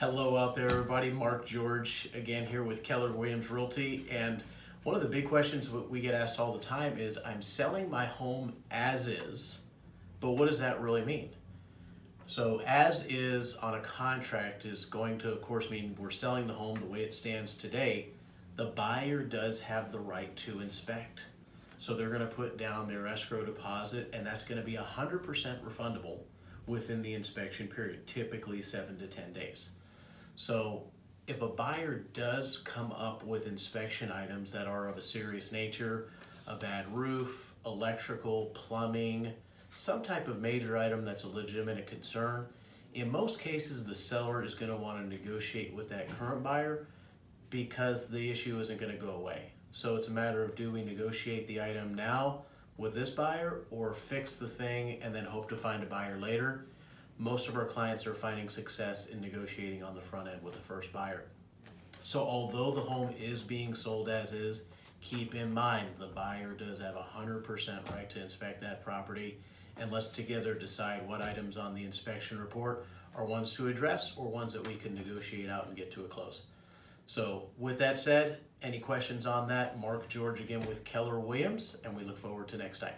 Hello out there, everybody. Mark George again here with Keller Williams Realty. And one of the big questions we get asked all the time is, I'm selling my home as is, but what does that really mean? So as is on a contract is going to, of course, mean we're selling the home the way it stands today. The buyer does have the right to inspect. So they're going to put down their escrow deposit, and that's going to be 100% refundable within the inspection period, typically 7 to 10 days. So if a buyer does come up with inspection items that are of a serious nature, a bad roof, electrical, plumbing, some type of major item that's a legitimate concern, in most cases the seller is going to want to negotiate with that current buyer because the issue isn't going to go away. So it's a matter of, do we negotiate the item now with this buyer or fix the thing and then hope to find a buyer later? Most of our clients are finding success in negotiating on the front end with the first buyer. So although the home is being sold as is, keep in mind the buyer does have 100% right to inspect that property, and let's together decide what items on the inspection report are ones to address or ones that we can negotiate out and get to a close. So with that said, any questions on that? Mark George again with Keller Williams, and we look forward to next time.